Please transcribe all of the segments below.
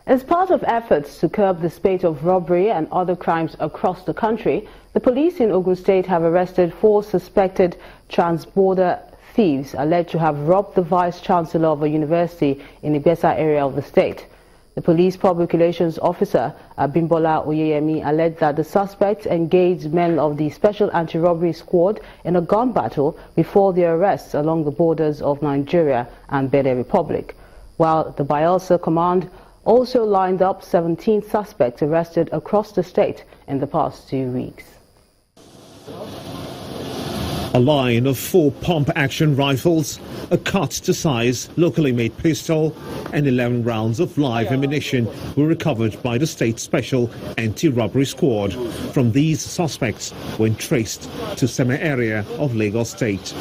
As part of efforts to curb the spate of robbery and other crimes across the country, the police in Ogun State have arrested 4 suspected trans-border thieves alleged to have robbed the Vice-Chancellor of a university in the Ibesa area of the state. The police public relations officer, Abimbola Oyeyemi, alleged that the suspects engaged men of the Special Anti-Robbery Squad in a gun battle before their arrests along the borders of Nigeria and Benin Republic, while the Bayelsa Command also lined up 17 suspects arrested across the state in the past 2 weeks. A line of 4 pump-action rifles, a cut-to-size locally made pistol and 11 rounds of live ammunition were recovered by the state Special Anti-Robbery Squad from these suspects when traced to Seme area of Lagos State.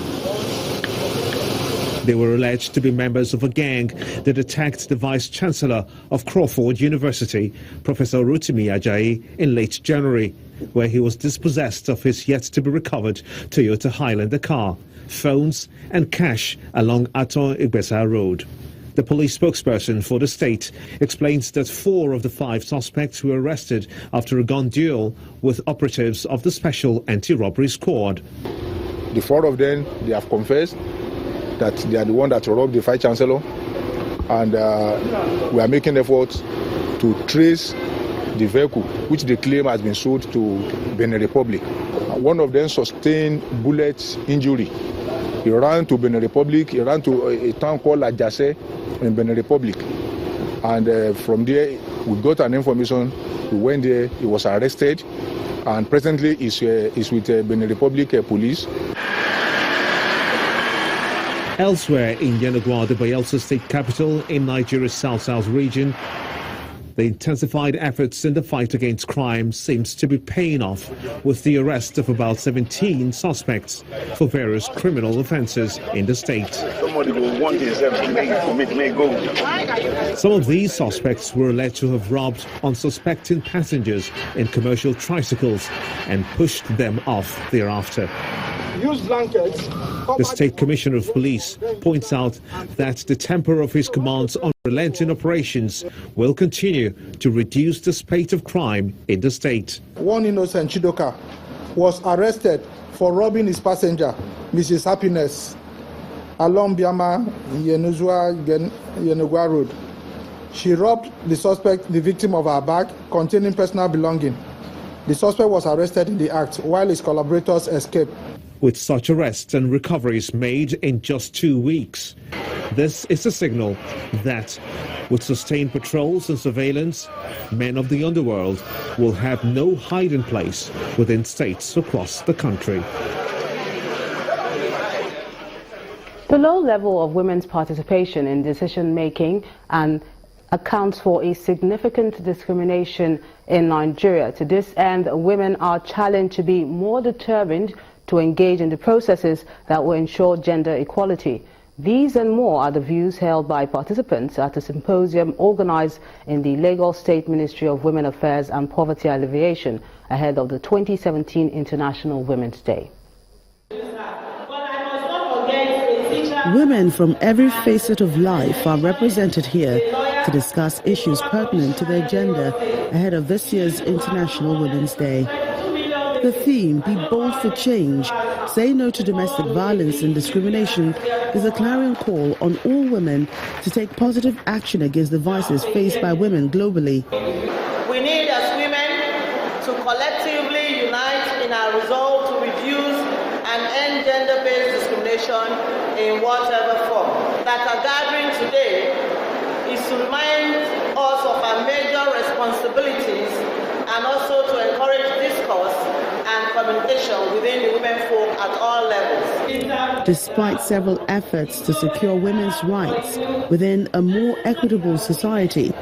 They were alleged to be members of a gang that attacked the Vice-Chancellor of Crawford University, Professor Rotimi Ajayi, in late January, where he was dispossessed of his yet-to-be-recovered Toyota Highlander car, phones and cash along Aton-Igbesa Road. The police spokesperson for the state explains that 4 of the 5 suspects were arrested after a gun duel with operatives of the Special Anti-Robbery Squad. The 4 of them, they have confessed that they are the one that robbed the Vice-Chancellor, and we are making efforts to trace the vehicle, which they claim has been sold to Benin Republic. One of them sustained bullet injury. He ran to Benin Republic, he ran to a town called Ajase in Benin Republic. And from there, we got an information, we went there, he was arrested, and presently is with Benin Republic police. Elsewhere in Yenagoa, the Bayelsa state capital in Nigeria's south-south region, the intensified efforts in the fight against crime seems to be paying off, with the arrest of about 17 suspects for various criminal offences in the state. Some of these suspects were alleged to have robbed unsuspecting passengers in commercial tricycles and pushed them off thereafter. The State Commissioner of Police points out that the temper of his command's unrelenting operations will continue to reduce the spate of crime in the state. One innocent Chidoka was arrested for robbing his passenger, Mrs. Happiness, along Biama Yenagoa Road. She robbed the suspect, the victim, of her bag containing personal belongings. The suspect was arrested in the act while his collaborators escaped. With such arrests and recoveries made in just 2 weeks, this is a signal that, with sustained patrols and surveillance, men of the underworld will have no hiding place within states across the country. The low level of women's participation in decision-making and accounts for a significant discrimination in Nigeria. To this end, women are challenged to be more determined to engage in the processes that will ensure gender equality. These and more are the views held by participants at a symposium organized in the Lagos State Ministry of Women Affairs and Poverty Alleviation ahead of the 2017 International Women's Day. Women from every facet of life are represented here to discuss issues pertinent to their gender ahead of this year's International Women's Day. The theme, Be Bold for Change, Say No to Domestic Violence and Discrimination, is a clarion call on all women to take positive action against the vices faced by women globally. We need, as women, to collectively unite in our resolve to reduce and end gender-based discrimination in whatever form. That our gathering today is to remind us of our major responsibilities and also to encourage discourse and communication within the women folk at all levels. Despite several efforts to secure women's rights within a more equitable society,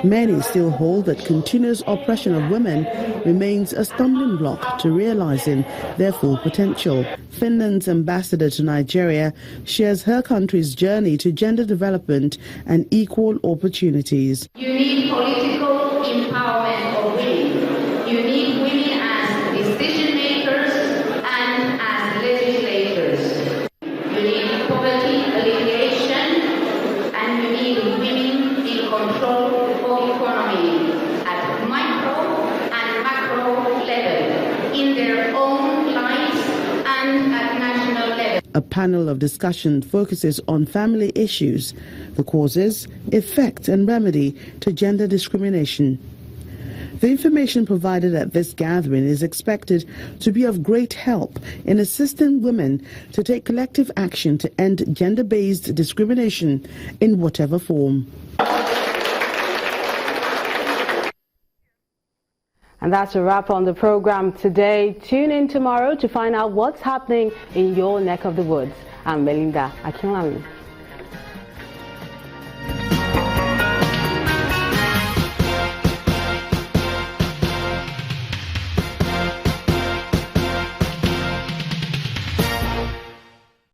many still hold that continuous oppression of women remains a stumbling block to realizing their full potential. Finland's ambassador to Nigeria shares her country's journey to gender development and equal opportunities. You need political empowerment of women. You need women as decision makers and as legislators. You need poverty alleviation and you need women in control of economy. A panel of discussion focuses on family issues, the causes, effect and remedy to gender discrimination. The information provided at this gathering is expected to be of great help in assisting women to take collective action to end gender-based discrimination in whatever form. And that's a wrap on the program today. Tune in tomorrow to find out what's happening in your neck of the woods. I'm Melinda Akinlami.